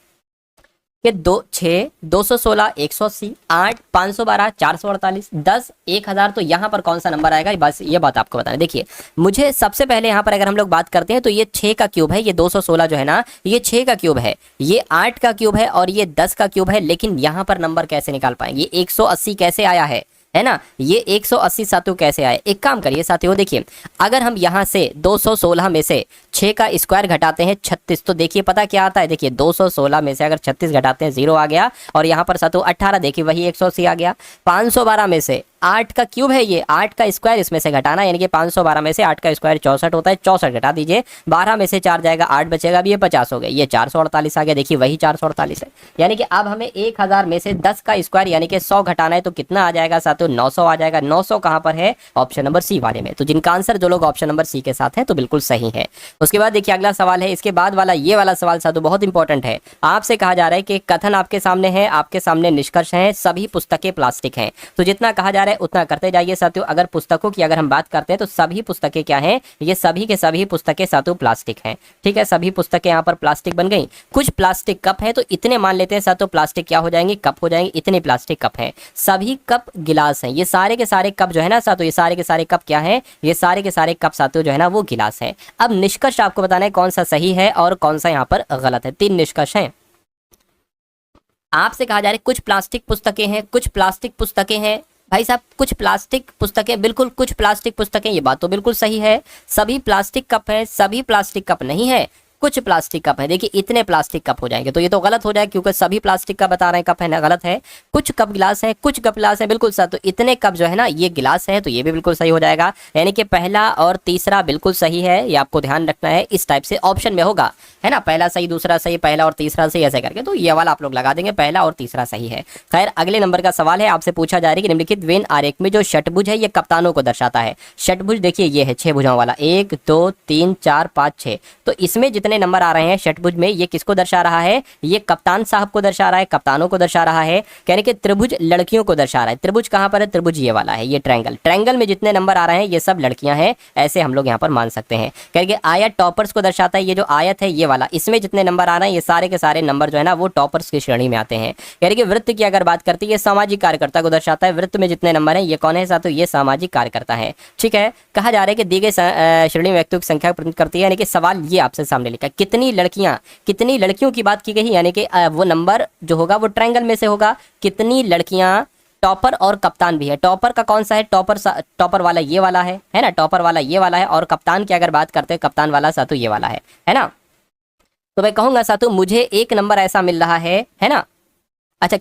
कि 6, 216, 180, 8, 512, 448, 10, 1000, तो यहाँ पर कौन सा नंबर आएगा? बस ये बात आपको बताना। देखिए, मुझे सबसे पहले यहाँ पर अगर हम लोग बात करते हैं तो ये 6 का क्यूब है, ये 216 जो है ना ये 6 का क्यूब है, ये 8 का क्यूब है, और ये 10 का क्यूब है, लेकिन यहाँ पर नंबर कैसे निकाल पाएंगे? 180 कैसे आया है ना? ये 180 साथियों कैसे आए? एक काम करिए साथियों, देखिए अगर हम यहाँ से 216 में से 6 का स्क्वायर घटाते हैं 36, तो देखिए पता क्या आता है? देखिए 216 में से अगर 36 घटाते हैं 0 आ गया, और यहाँ पर साथियों 18, देखिए वही 180 आ गया। 512 में से 8 का क्यूब है, ये 8 का स्क्वायर इसमें से घटाना, यानी कि 512 में से 8 का स्क्वायर 64 होता है, 64 घटा दीजिए, 12 में से 4 जाएगा, 8 बचेगा, अब ये 50 हो गए, ये 448 आ गया। देखिए वही 448 है, यानी कि अब हमें 1000 में से 10 का स्क्वायर यानी कि 100 घटाना है, तो कितना आ जाएगा साथियों, 900 आ जाएगा। 900 कहाँ पर है, ऑप्शन नंबर सी वाले में। तो जिनका आंसर जो लोग ऑप्शन नंबर सी के साथ है तो बिल्कुल सही है। उसके बाद देखिए अगला सवाल है, इसके बाद वाला ये वाला सवाल साथियों बहुत इंपॉर्टेंट है। आपसे कहा जा रहा है कि कथन आपके सामने है, आपके सामने निष्कर्ष है, सभी पुस्तकें प्लास्टिक हैं। तो जितना कहा जा रहा है उतना करते जाइए साथियों। अगर पुस्तकों की अगर हम बात करते हैं तो सभी पुस्तकें क्या हैं, ये सभी के सभी पुस्तकें साथियों प्लास्टिक हैं। ठीक है, सभी पुस्तकें यहाँ पर प्लास्टिक बन गई। कुछ प्लास्टिक कप है तो इतने मान लेते हैं साथियों, प्लास्टिक क्या हो जाएंगे, कप हो जाएंगे, इतने प्लास्टिक कप हैं। सभी कप गिलास हैं, ये सारे के सारे कप जो है ना साथियों, ये सारे के सारे कप क्या है, ये सारे के सारे कप साथियों जो है ना वो गिलास है। अब निष्कर्ष आपको बताना है कौन सा सही है और कौन सा यहाँ पर गलत है। 3 निष्कर्ष हैं। आपसे कहा जा रहा है कुछ प्लास्टिक पुस्तकें हैं, कुछ प्लास्टिक पुस्तकें हैं। भाई साहब कुछ प्लास्टिक पुस्तकें, बिल्कुल कुछ प्लास्टिक पुस्तकें, ये बात तो बिल्कुल सही है। सभी प्लास्टिक कप है, सभी प्लास्टिक कप नहीं है, कुछ प्लास्टिक कप है। देखिए इतने प्लास्टिक कप हो जाएंगे, तो ये तो गलत हो जाएगा क्योंकि सभी प्लास्टिक का बता रहे हैं कप है ना, गलत है। कुछ कप गिलास है, कुछ कप गिलास है, बिल्कुल सर। तो इतने कप जो है ना ये गिलास है, तो ये भी बिल्कुल सही हो जाएगा। यानी कि पहला और तीसरा बिल्कुल सही है, ये आपको ध्यान रखना है। इस टाइप से ऑप्शन में होगा, है ना, पहला सही दूसरा सही, पहला और तीसरा सही, ऐसे करके तो ये वाला आप लोग लगा देंगे, पहला और तीसरा सही है। खैर अगले नंबर का सवाल है, आपसे पूछा जा रहा है कि निम्नलिखित वेन आरेख में जो षटभुज है ये कप्तानों को दर्शाता है। षटभुज देखिए ये है 6 भुजाओं वाला, 1 2 3 4 5 6। तो इसमें जितने नंबर आ रहे हैं षटभुज में, ये किसको दर्शा रहा है, ये कप्तान साहब को दर्शा रहा है, कप्तानों को दर्शा रहा है। यानी कि त्रिभुज लड़कियों को दर्शा रहा है। त्रिभुज कहां पर है, त्रिभुज ये वाला है, ये ट्रायंगल। ट्रायंगल में जितने नंबर आ रहे हैं ये सब लड़कियां हैं, ऐसे हम लोग यहाँ पर मान सकते हैं। कहेंगे आयत टॉपर्स को दर्शाता है, ये जो आयत है ये वाला, इसमें जितने नंबर आ रहे हैं ये सारे के सारे नंबर जो है ना वो टॉपर्स की श्रेणी में आते हैं। यानी कि वृत्त की अगर बात करती है, सामाजिक कार्यकर्ता को दर्शाता है। वृत्त में जितने नंबर हैं ये कौन है साथियों, ये सामाजिक कार्यकर्ता है। ठीक है, कहा जा रहा है कि दी गई श्रेणी में व्यक्तियों की संख्या प्रतिनिधित्व करती है। यानी कि सवाल ये आपसे सामने लिखा, कितनी लड़कियों की बात की गई, यानी कि वो नंबर जो होगा वो ट्रायंगल में से होगा। कितनी लड़कियां, टॉपर और कप्तान भी है। टॉपर का कौन सा है, टॉपर वाला ये वाला है ना, टॉपर वाला ये वाला है। और कप्तान की अगर बात करते हैं, कप्तान वाला सातु ये वाला है ना। तो मैं कहूंगा सातु मुझे एक नंबर ऐसा मिल रहा है ना। अच्छा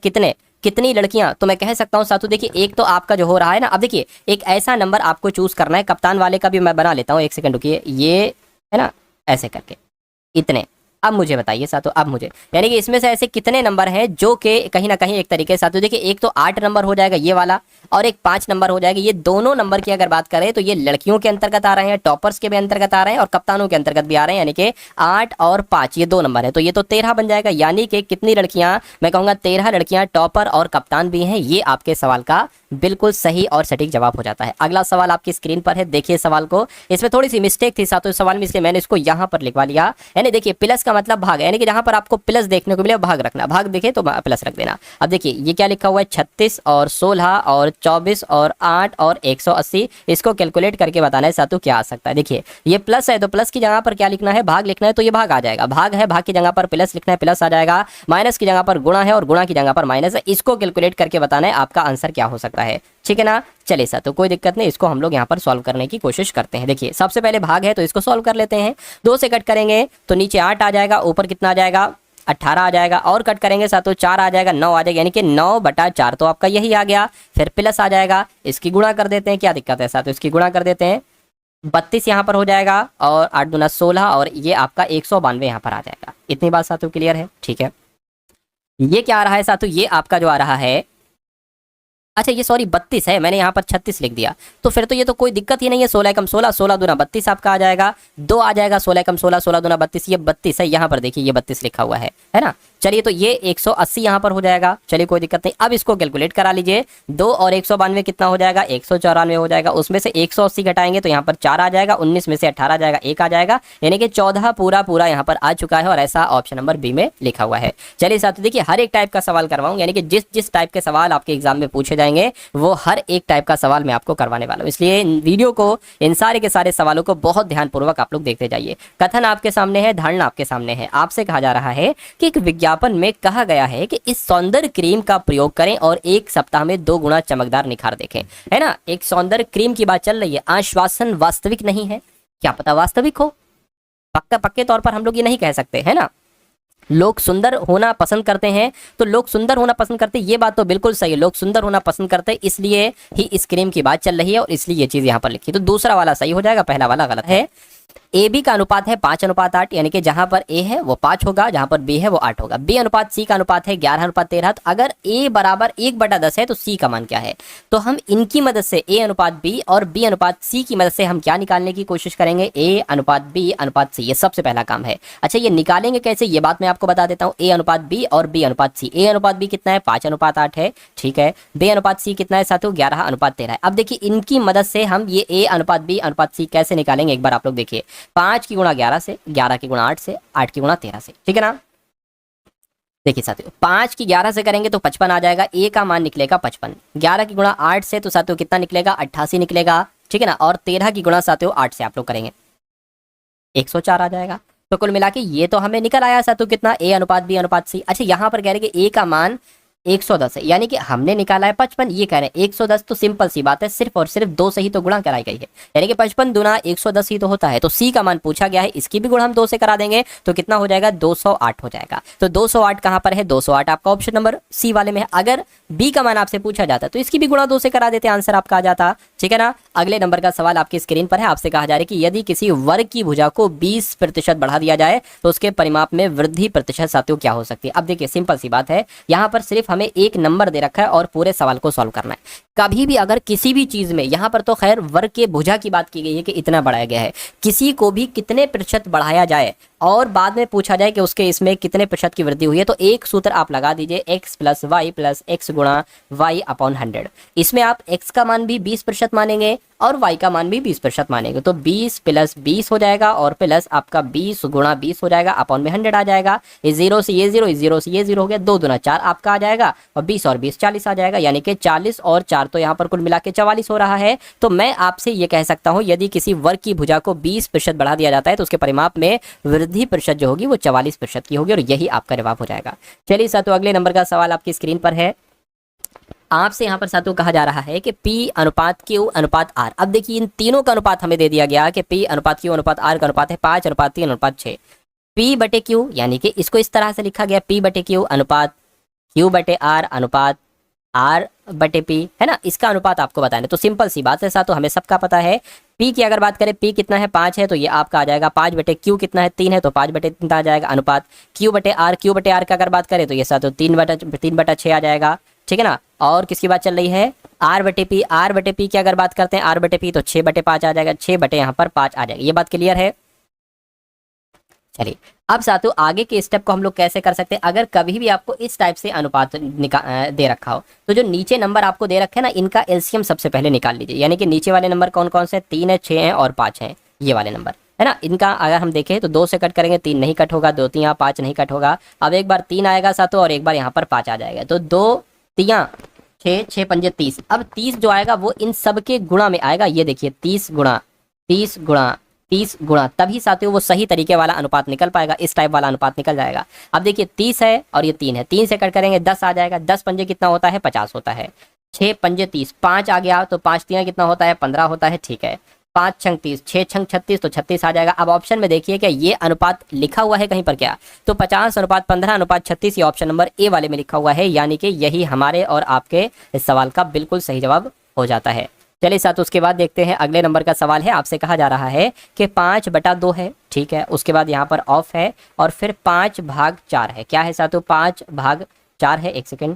कितनी लड़कियां, तो मैं कह सकता हूं सातु देखिए एक तो आपका जो हो रहा है ना, अब देखिए एक ऐसा नंबर आपको चूज करना है। कप्तान वाले का भी मैं बना लेता हूं, एक सेकंड रुकिए, ये है ना ऐसे करके इतने। अब मुझे बताइए साथियों, अब मुझे यानी कि इसमें से ऐसे कितने नंबर हैं जो कि कहीं ना कहीं एक तरीके से साथियों देखिए, एक तो 8 नंबर हो जाएगा ये वाला और एक 5 नंबर हो जाएगा। ये दोनों नंबर की अगर बात करें तो ये लड़कियों के अंतर्गत आ रहे हैं, टॉपर्स के भी अंतर्गत आ रहे हैं और कप्तानों के अंतर्गत भी आ रहे हैं। यानी कि 8 और 5 ये 2 नंबर है, तो ये तो 13 बन जाएगा। यानी कि कितनी लड़कियां, मैं कहूंगा 13 लड़कियां टॉपर और कप्तान भी हैं। ये आपके सवाल का बिल्कुल सही और सटीक जवाब हो जाता है। अगला सवाल आपकी स्क्रीन पर है, देखिए सवाल को। इसमें थोड़ी सी मिस्टेक थी साथियों सवाल में, इसलिए मैंने इसको यहाँ पर लिखवा लिया। यानी देखिए प्लस का मतलब भाग, यानी कि जहां पर आपको प्लस देखने को मिले भाग रखना, भाग देखे तो प्लस रख देना। अब देखिए ये क्या लिखा हुआ है, 36 और 16 और 24 और 8 और 180। इसको कैलकुलेट करके बताना है साथियों क्या आ सकता है। देखिए ये प्लस है तो प्लस की जगह पर क्या लिखना है, भाग लिखना है, तो ये भाग आ जाएगा। भाग है, भाग की जगह पर प्लस लिखना है, प्लस आ जाएगा। माइनस की जगह पर गुणा है और गुणा की जगह पर माइनस है। इसको कैलकुलेट करके बताना है आपका आंसर क्या हो सकता है। ठीक है ना, चलिए साथ तो कोई दिक्कत नहीं, इसको हम लोग यहाँ पर सॉल्व करने की कोशिश करते हैं। देखिए सबसे पहले भाग है तो इसको सॉल्व कर लेते हैं। 2 से कट करेंगे तो नीचे 8 आ जाएगा, ऊपर कितना आ जाएगा 18 आ जाएगा, और कट करेंगे साथों 4 आ जाएगा, 9 आ जाएगा। यानी कि 9/4 तो आपका यही आ गया। फिर प्लस आ जाएगा, इसकी गुणा कर देते हैं, क्या दिक्कत है साथों, इसकी गुणा कर देते हैं। 32 यहाँ पर हो जाएगा और 8 दूना 16 और ये आपका 192 यहाँ पर आ जाएगा। इतनी बात साथों क्लियर है। ठीक है, ये क्या आ रहा है साथों, ये आपका जो आ रहा है, अच्छा ये सॉरी 32 है, मैंने यहाँ पर 36 लिख दिया। तो फिर तो ये तो कोई दिक्कत ही नहीं है। 16 कम 16, 16 दूना 32 आपका आ जाएगा। 2 आ जाएगा, 16 कम 16, 16 दूना 32, ये 32 है। यहाँ पर देखिए ये 32 लिखा हुआ है ना। चलिए तो ये 180 यहाँ पर हो जाएगा। चलिए कोई दिक्कत नहीं, अब इसको कैलकुलेट करा लीजिए। 2 और 192 कितना हो जाएगा, 194 हो जाएगा। उसमें से 180 घटाएंगे तो यहाँ पर 4 आ जाएगा, 19 में से 18 आ जाएगा, 1 आ जाएगा। यानी कि 14 पूरा यहाँ पर आ चुका है और ऐसा ऑप्शन नंबर बी में लिखा हुआ है। चलिए साथियों देखिए हर एक टाइप का सवाल करवाऊँ, यानी कि जिस टाइप के सवाल आपके एग्जाम में पूछे जाएंगे वो हर एक टाइप का सवाल मैं आपको करवाने वाला हूँ। इसलिए वीडियो को, इन सारे के सारे सवालों को बहुत ध्यानपूर्वक आप लोग देखते जाइए। कथन आपके सामने है, धारणा आपके सामने है। आपसे कहा जा रहा है कि एक विज्ञापन में कहा गया है कि इस सौंदर्य क्रीम का प्रयोग करें और 1 सप्ताह में 2 गुना चमकदार निखार देखें। है ना, एक सौंदर्य क्रीम की बात चल रही है। आश्वासन वास्तविक नहीं है, क्या पता वास्तविक हो, पक्के तौर पर हम लोग ये नहीं कह सकते, है ना। लोग सुंदर होना पसंद करते हैं, तो लोग सुंदर होना पसंद करते हैं, ये बात तो बिल्कुल सही है, लोग सुंदर होना पसंद करते हैं, इसलिए ही इस क्रीम की बात चल रही है और इसलिए ये चीज यहाँ पर लिखी है। तो दूसरा वाला सही हो जाएगा, पहला वाला गलत है। ए बी का अनुपात है 5:8, यानी कि जहां पर ए है वो 5 होगा, जहां पर बी है वो 8 होगा। बी अनुपात सी का अनुपात है 11:13। अगर ए बराबर 1/10 है तो सी का मान क्या है? तो हम इनकी मदद से ए अनुपात बी और बी अनुपात सी की मदद से हम क्या निकालने की कोशिश करेंगे? ए अनुपात बी अनुपात सी, ये सबसे पहला काम है। अच्छा, ये निकालेंगे कैसे, ये बात मैं आपको बता देता हूँ। ए अनुपात बी और बी अनुपात सी। ए अनुपात बी कितना है? 5:8 है, ठीक है। बी अनुपात सी कितना है साथियों? 11:13 है। अब देखिए इनकी मदद से हम ये ए अनुपात बी अनुपात सी कैसे निकालेंगे, एक बार आप लोग देखिए। 5 की गुणा 11 से, 11 की गुणा 8 से, 8 की गुणा 13 से, ठीक है ना। देखिए साथियों 5 की 11 से करेंगे तो 55 आ जाएगा, ए का मान निकलेगा 55। 11 की गुणा 8 से तो साथियों कितना निकलेगा? 88 निकलेगा, ठीक है ना। और 13 की गुणा साथियों 8 से आप लोग करेंगे 104 आ जाएगा। तो कुल मिला के ये तो हमें निकल आया साथियों कितना? ए अनुपात बी अनुपात सी। अच्छा, यहाँ पर कह रहे कि ए का मान 110 है, यानी कि हमने निकाला है 55, ये कह रहे हैं 110। तो सिंपल सी बात है, सिर्फ और सिर्फ 2 से ही तो गुणा कराई गई है, यानी कि 55 दूना 110 ही तो होता है। तो सी का मान पूछा गया है, इसकी भी गुणा हम 2 से करा देंगे तो कितना हो जाएगा? 208 हो जाएगा। तो 208 कहां पर है? 208 आपका ऑप्शन नंबर सी वाले में है। अगर बी का मान आपसे पूछा जाता तो इसकी भी गुणा 2 से करा देते, आंसर आपका आ जाता, ठीक है ना। अगले नंबर का सवाल आपकी स्क्रीन पर है। आपसे कहा जा रहा है कि यदि किसी वर्ग की भुजा को 20% बढ़ा दिया जाए तो उसके परिमाप में वृद्धि प्रतिशत साथियों क्या हो सकती है? अब देखिए सिंपल सी बात है, यहाँ पर सिर्फ हमें एक नंबर दे रखा है और पूरे सवाल को सॉल्व करना है। कभी भी अगर किसी भी चीज में, यहाँ पर तो खैर वर्ग के भुजा की बात की गई है कि इतना बढ़ाया गया है, किसी को भी कितने प्रतिशत बढ़ाया जाए और बाद में पूछा जाए कि उसके इसमें कितने प्रतिशत की वृद्धि हुई है, तो एक सूत्र आप लगा दीजिए, x plus y plus x गुणा वाई अपॉन 100। इसमें आप x का मान भी 20% मानेंगे और y का मान भी 20% मानेंगे, तो 20 प्लस 20 हो जाएगा और प्लस आपका 20 गुणा 20 हो जाएगा, अपॉन में 100 आ जाएगा। ये 0 से ये 0, ये 0 से ये 0 हो गया, 2 दूना 4 आपका आ जाएगा और 20 और 20 40 आ जाएगा, यानी कि 40 और 4 तो यहाँ पर कुल मिला के 44 हो रहा है। तो मैं आपसे ये कह सकता हूँ, यदि किसी वर्ग की भुजा को 20% बढ़ा दिया जाता है तो उसके परिमाप में वृद्धि प्रतिशत जो होगी वो 44% की होगी और यही आपका जवाब हो जाएगा। चलिए साथियों अगले नंबर का सवाल आपकी स्क्रीन पर है। आपसे यहाँ पर साथियों कहा जा रहा है कि P अनुपात Q अनुपात R। अब देखिए इन तीनों का अनुपात हमें दे दिया गया कि P अनुपात Q अनुपात R का अनुपात है 5:3:6। P बटे Q, यानी कि इसको इस तरह से लिखा गया P बटे Q अनुपात Q बटे R अनुपात R बटे P, है ना। इसका अनुपात आपको बताना, तो सिंपल सी बात है साथियों, हमें सबका पता है। P की अगर बात करें, P कितना है? 5 है, तो ये आपका आ जाएगा 5 बटे Q कितना है? 3 है, तो 5 बटे 3 आ जाएगा अनुपात Q बटे R। Q बटे R का अगर बात करें तो ये साथियों 3/6 आ जाएगा, ठीक है ना। और किसकी बात चल रही है? R बटे P। R बटे P की अगर बात करते हैं, R बटे P तो 6/5 आ जाएगा, 6 बटे यहाँ पर 5 आ जाएगा। ये बात क्लियर है? चलिए अब साथियों आगे के स्टेप को हम लोग कैसे कर सकते हैं। अगर कभी भी आपको इस टाइप से अनुपात दे रखा हो तो जो नीचे नंबर आपको दे रखे हैं ना, इनका एलसीएम सबसे पहले निकाल लीजिए। यानी कि नीचे वाले नंबर कौन कौन से? 3 है, 6 है और 5 है, ये वाले नंबर, है ना। इनका अगर हम देखें तो 2 से कट करेंगे, 3 नहीं कट होगा, 2 3 5 नहीं कट होगा। अब एक बार 3 आएगा साथियों और एक बार यहाँ पर 5 आ जाएगा, तो 2 3 6 6 पंजे 30। अब 30 जो आएगा वो इन सब के गुणा में आएगा। ये देखिए 30 गुणा 30 गुणा 30 गुणा, तभी साथियों वो सही तरीके वाला अनुपात निकल पाएगा, इस टाइप वाला अनुपात निकल जाएगा। अब देखिए 30 है और ये 3 है, 3 से कट करेंगे 10 आ जाएगा। 10 पंजे कितना होता है? 50 होता है। 6 पंजे 30, 5 आ गया तो 5 3 कितना होता है? 15 होता है, ठीक है। 5 छंग 30, 6 छंग 36 तो 36 आ जाएगा। अब ऑप्शन में देखिए क्या ये अनुपात लिखा हुआ है कहीं पर क्या? तो 50:15:36 ये ऑप्शन नंबर ए वाले में लिखा हुआ है, यानी कि यही हमारे और आपके इस सवाल का बिल्कुल सही जवाब हो जाता है। चलिए साथ उसके बाद देखते हैं अगले नंबर का सवाल है। आपसे कहा जा रहा है कि 5/2 है, ठीक है। उसके बाद यहाँ पर ऑफ है और फिर 5/4 है। क्या है साथियों? 5/4 है, एक सेकेंड,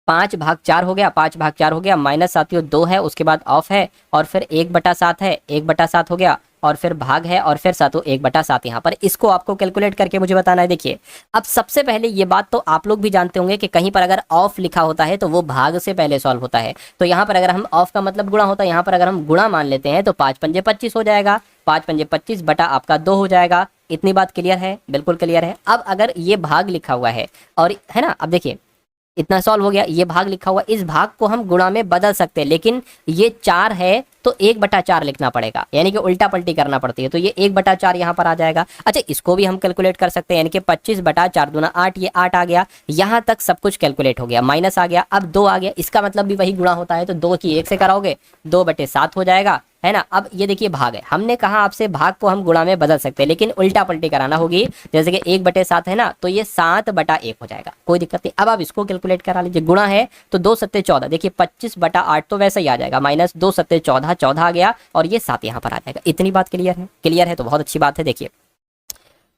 5/4 हो गया, 5/4 हो गया, माइनस साथियों 2 है, उसके बाद ऑफ है और फिर 1/7 है, 1/7 हो गया और फिर भाग है और फिर साथियों 1/7 यहाँ पर। इसको आपको कैलकुलेट करके मुझे बताना है। देखिए अब सबसे पहले ये बात तो आप लोग भी जानते होंगे कि कहीं पर अगर ऑफ लिखा होता है तो वो भाग से पहले सॉल्व होता है। तो यहाँ पर अगर हम ऑफ का मतलब गुणा होता है, यहाँ पर अगर हम गुणा मान लेते हैं तो 5 पंजे 25 हो जाएगा, 5 पंजे 25 बटा आपका 2 हो जाएगा। इतनी बात क्लियर है? बिल्कुल क्लियर है। अब अगर ये भाग लिखा हुआ है और है ना, अब देखिए इतना सॉल्व हो गया, ये भाग लिखा हुआ, इस भाग को हम गुणा में बदल सकते हैं, लेकिन ये 4 है तो 1/4 लिखना पड़ेगा, यानी कि उल्टा पलटी करना पड़ती है, तो ये 1/4 यहाँ पर आ जाएगा। अच्छा, इसको भी हम कैलकुलेट कर सकते हैं, यानी कि 25/4 दूना 8, ये 8 आ गया, यहाँ तक सब कुछ कैलकुलेट हो गया, माइनस आ गया, अब 2 आ गया, इसका मतलब भी वही गुणा होता है, तो 2 की 1 से कराओगे 2/7 हो जाएगा, है ना। अब ये देखिए भाग है, हमने कहा आपसे भाग को हम गुणा में बदल सकते हैं, लेकिन उल्टा पलटी कराना होगी, जैसे कि 1/7 है ना, तो ये 7/1 हो जाएगा, कोई दिक्कत नहीं। अब आप इसको कैलकुलेट करा लीजिए, गुणा है तो 2 सत्ते 14, देखिए 25/8 तो वैसे ही आ जाएगा, माइनस 2 सत्ते 14, 14 आ गया, और ये 7 यहाँ पर आ जाएगा। इतनी बात क्लियर है? क्लियर है तो बहुत अच्छी बात है। देखिए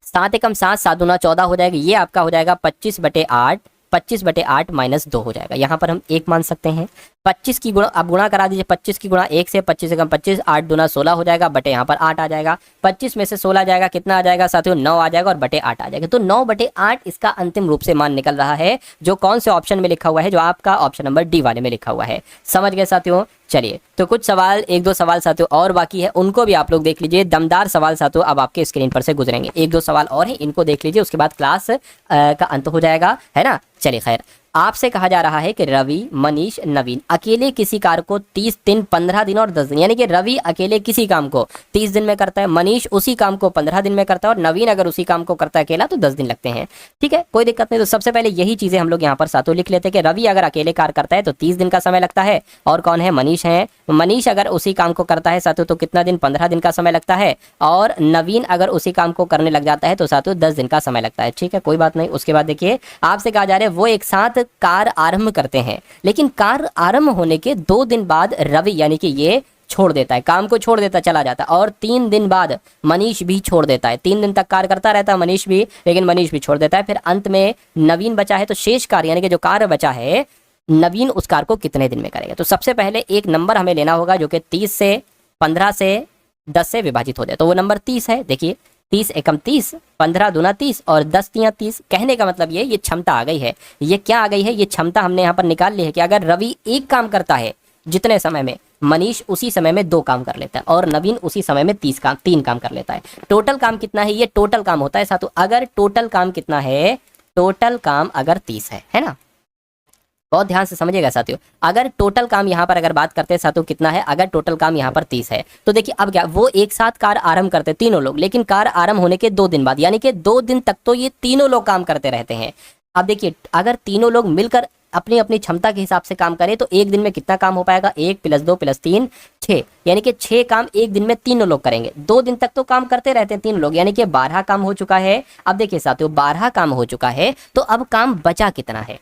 7 एकम 7, 7 दूना 14 हो जाएगा, ये आपका हो जाएगा 25/8, 25/8 माइनस 2 हो जाएगा, यहाँ पर हम 1 मान सकते हैं। 25 की गुणा, आप गुणा करा दीजिए, 25 की गुणा 1 से, 25 एकम 25, 8 दूना 16 हो जाएगा, बटे यहाँ पर 8 आ जाएगा, 25 में से 16 जाएगा, कितना आ जाएगा साथियों? 9 आ जाएगा, और बटे 8 आ जाएगा, तो 9/8 इसका अंतिम रूप से मान निकल रहा है, जो कौन से ऑप्शन में लिखा हुआ है? जो आपका ऑप्शन नंबर डी वाले में लिखा हुआ है। समझ गए साथियों? चलिए, तो कुछ सवाल, 1-2 सवाल साथियों और बाकी है, उनको भी आप लोग देख लीजिए, दमदार सवाल साथियों अब आपके स्क्रीन पर से गुजरेंगे। 1-2 सवाल और हैं, इनको देख लीजिए, उसके बाद क्लास का अंत हो जाएगा, है ना। चलिए खैर, आपसे कहा जा रहा है कि रवि, मनीष, नवीन अकेले किसी कार्य को 30 दिन, 15 दिन और 10 दिन, यानी कि रवि अकेले किसी काम को 30 दिन में करता है, मनीष उसी काम को 15 दिन में करता है, और नवीन अगर उसी काम को करता है अकेला तो 10 दिन लगते हैं। ठीक है, कोई दिक्कत नहीं। तो सबसे पहले यही चीजें हम लोग यहाँ पर साथों लिख लेते हैं कि रवि अगर अकेले कार्य करता है तो 30 दिन का समय लगता है, और कौन है? मनीष है। मनीष अगर उसी काम को करता है साथियों तो कितना दिन? 15 दिन का समय लगता है, और नवीन अगर उसी काम को करने लग जाता है तो साथियों 10 दिन का समय लगता है। ठीक है, कोई बात नहीं। उसके बाद देखिए, आपसे कहा जा रहा है वो एक साथ कार्य आरंभ करते हैं, लेकिन कार्य आरंभ होने के 2 दिन बाद रवि यानी कि ये छोड़ देता है, काम को छोड़ देता चला जाता है, और 3 दिन बाद मनीष भी छोड़ देता है। 3 दिन तक कार्य करता रहता है मनीष भी, लेकिन मनीष भी छोड़ देता है। फिर अंत में नवीन बचा है, तो शेष कार्य यानी कि जो कार्य बचा है, नवीन उस कार्य को कितने दिन में करेगा? तो सबसे पहले एक नंबर हमें लेना होगा जो कि 30 से, 15 से, 10 से विभाजित हो जाए, तो वो नंबर 30 है। देखिए 30 एकम 30, 15 दूना 30, और 10 तियां 30। कहने का मतलब ये क्षमता आ गई है। ये क्या आ गई है? ये क्षमता हमने यहाँ पर निकाल ली है कि अगर रवि एक काम करता है जितने समय में, मनीष उसी समय में 2 काम कर लेता है, और नवीन उसी समय में 3 काम कर लेता है। टोटल काम कितना है? ये टोटल काम होता है साथियों। अगर टोटल काम कितना है? टोटल काम अगर 30 है ना, बहुत ध्यान से समझिएगा साथियों। अगर टोटल काम यहाँ पर अगर बात करते हैं साथियों कितना है, अगर टोटल काम यहाँ पर 30 है, तो देखिए अब क्या, वो एक साथ कार्य आरंभ करते हैं तीनों लोग, लेकिन कार्य आरंभ होने के 2 दिन बाद, यानी कि 2 दिन तक तो ये तीनों लोग काम करते रहते हैं। अब देखिए, अगर तीनों लोग मिलकर अपनी अपनी क्षमता के हिसाब से काम करें तो एक दिन में कितना काम हो पाएगा? 1 + 2 + 3 6, यानी कि 6 काम एक दिन में तीनों लोग करेंगे। 2 दिन तक तो काम करते रहते हैं तीनों लोग, यानी कि 12 काम हो चुका है। अब देखिए साथियों, 12 काम हो चुका है, तो अब काम बचा कितना है?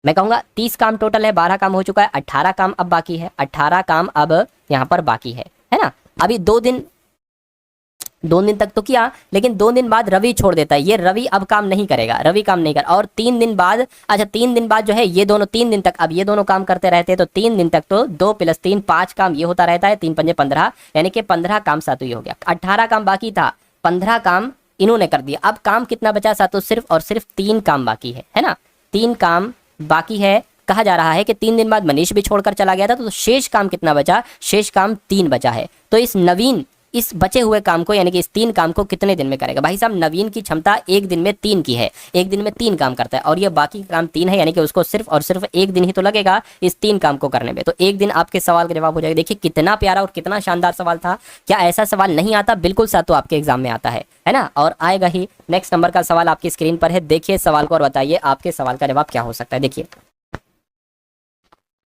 मैं कहूंगा 30 काम टोटल है, 12 काम हो चुका है, 18 काम अब बाकी है। 18 काम अब यहाँ पर बाकी है ना। अभी 2 दिन तक तो किया, लेकिन 2 दिन बाद रवि छोड़ देता है। ये रवि अब काम नहीं करेगा, रवि काम नहीं कर, और 3 दिन बाद, अच्छा 3 दिन बाद जो है ये दोनों 3 दिन तक, अब ये दोनों काम करते रहते हैं, तो 3 दिन तक तो 2 + 3 5 काम ये होता रहता है, 3 × 5 = 15, यानी कि 15 काम सातों ये हो गया। 18 काम बाकी था, 15 काम इन्होंने कर दिया। अब काम कितना बचा सातों? सिर्फ और सिर्फ 3 काम बाकी है ना। 3 काम बाकी है। कहा जा रहा है कि 3 दिन बाद मनीष भी छोड़कर चला गया था, तो शेष काम कितना बचा? शेष काम 3 बचा है। तो इस नवीन इस बचे हुए काम को, यानी कि इस 3 काम को कितने दिन में करेगा? भाई साहब, नवीन की क्षमता एक दिन में 3 की है, एक दिन में 3 काम करता है, और ये बाकी काम 3 है, यानी कि उसको सिर्फ और सिर्फ 1 दिन ही तो लगेगा इस 3 काम को करने में। तो 1 दिन आपके सवाल का जवाब हो जाएगा। देखिए कितना प्यारा और कितना शानदार सवाल था। क्या ऐसा सवाल नहीं आता? बिल्कुल साथियों, आपके एग्जाम में आता है ना, और आएगा ही। नेक्स्ट नंबर का सवाल आपकी स्क्रीन पर है, देखिए सवाल को और बताइए आपके सवाल का जवाब क्या हो सकता है। देखिए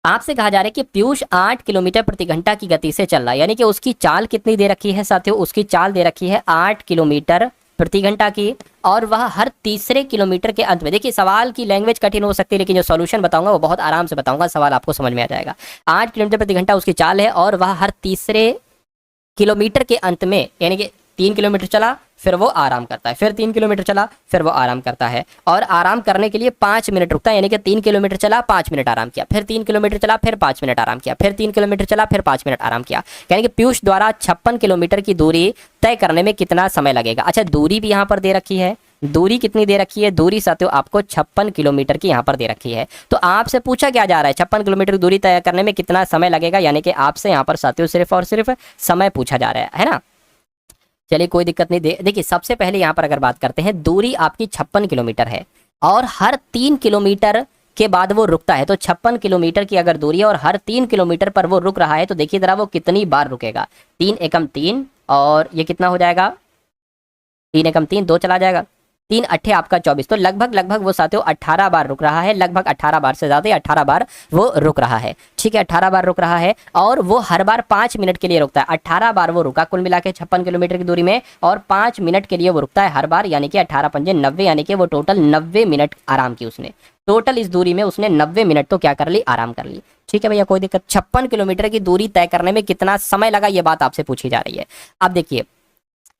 आपसे कहा जा रहा है कि पीयूष 8 किलोमीटर प्रति घंटा की गति से चल रहा है, यानी कि उसकी चाल कितनी दे रखी है साथियों? उसकी चाल दे रखी है 8 किलोमीटर प्रति घंटा की, और वह हर तीसरे किलोमीटर के अंत में, देखिए सवाल की लैंग्वेज कठिन हो सकती है, लेकिन जो सॉल्यूशन बताऊंगा वो बहुत आराम से बताऊंगा, सवाल आपको समझ में आ जाएगा। 8 किलोमीटर प्रति घंटा उसकी चाल है, और वह हर तीसरे किलोमीटर के अंत में, यानी कि 3 किलोमीटर चला फिर वो आराम करता है, फिर 3 किलोमीटर चला फिर वो आराम करता है, और आराम करने के लिए 5 मिनट रुकता है, यानी कि 3 किलोमीटर चला 5 मिनट आराम किया, फिर 3 किलोमीटर चला फिर 5 मिनट आराम किया, फिर 3 किलोमीटर चला फिर 5 मिनट आराम किया। यानी कि पीयूष द्वारा 56 किलोमीटर की दूरी तय करने में कितना समय लगेगा? अच्छा, दूरी भी यहाँ पर दे रखी है। दूरी कितनी दे रखी है? दूरी साथियों आपको 56 किलोमीटर की यहाँ पर दे रखी है। तो आपसे पूछा क्या जा रहा है? 56 किलोमीटर की दूरी तय करने में कितना समय लगेगा, यानी कि आपसे यहाँ पर साथियों सिर्फ और सिर्फ समय पूछा जा रहा है ना। चलिए कोई दिक्कत नहीं। देखिए सबसे पहले यहाँ पर अगर बात करते हैं, दूरी आपकी 56 किलोमीटर है, और हर 3 किलोमीटर के बाद वो रुकता है। तो 56 किलोमीटर की अगर दूरी है और हर 3 किलोमीटर पर वो रुक रहा है, तो देखिए जरा वो कितनी बार रुकेगा। 3 एकम 3 और ये कितना हो जाएगा, 3 एकम 3 2 चला जाएगा, 3 अट्ठे आपका 24। तो लगभग वो साथियों 18 बार रुक रहा है, लगभग 18 बार से ज़्यादा 18 बार वो रुक रहा है। ठीक है, 18 बार रुक रहा है और वो हर बार 5 मिनट के लिए रुकता है। 18 बार वो रुका कुल मिला के 56 किलोमीटर की दूरी में और 5 मिनट के लिए वो रुकता है हर बार, यानी कि 18 पंजे 90, यानी कि वो टोटल 90 मिनट आराम की उसने। टोटल इस दूरी में उसने 90 मिनट तो क्या कर ली, आराम कर ली। ठीक है भैया, कोई दिक्कत। 56 किलोमीटर की दूरी तय करने में कितना समय लगा, ये बात आपसे पूछी जा रही है। अब देखिए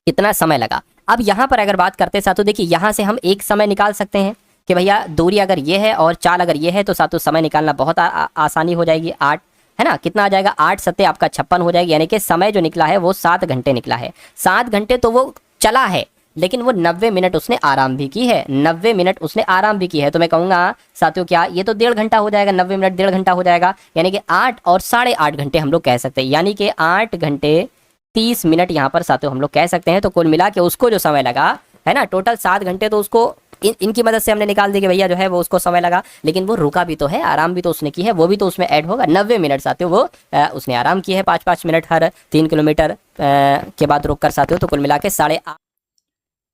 कितना समय लगा। अब यहाँ पर अगर बात करते साथियों, देखिए यहाँ से हम एक समय निकाल सकते हैं कि भैया दूरी अगर ये है और चाल अगर ये है, तो साथियों समय निकालना बहुत आसानी हो जाएगी। 8 है ना, कितना आ जाएगा, 8 सत्ते आपका 56 हो जाएगी, यानी कि समय जो निकला है वो 7 घंटे निकला है। 7 घंटे तो वो चला है, लेकिन वो 90 मिनट उसने आराम भी की है, 90 मिनट उसने आराम भी की है। तो मैं कहूँगा साथियों क्या ये तो 1.5 घंटा हो जाएगा, 90 मिनट 1.5 घंटा हो जाएगा, यानी कि 8 और 8.5 घंटे हम लोग कह सकते हैं, यानी कि 8 घंटे 30 मिनट यहाँ पर साथियों हम लोग कह सकते हैं। तो कुल मिला के उसको जो समय लगा है ना, टोटल 7 घंटे तो उसको इनकी मदद से हमने निकाल दी कि भैया जो है वो उसको समय लगा, लेकिन वो रुका भी तो है, आराम भी तो उसने की है, वो भी तो उसमें ऐड होगा। 90 मिनट साथियों वो उसने आराम की है, 5-5 मिनट हर 3 किलोमीटर के बाद रुक कर साथियों, तो कुल मिला के 8.5।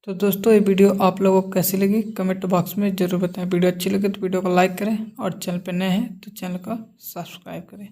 तो दोस्तों ये वीडियो आप लोगों को कैसी लगी कमेंट बॉक्स में ज़रूर बताएं। वीडियो अच्छी लगे तो वीडियो को लाइक करें और चैनल पर नए हैं तो चैनल को सब्सक्राइब करें।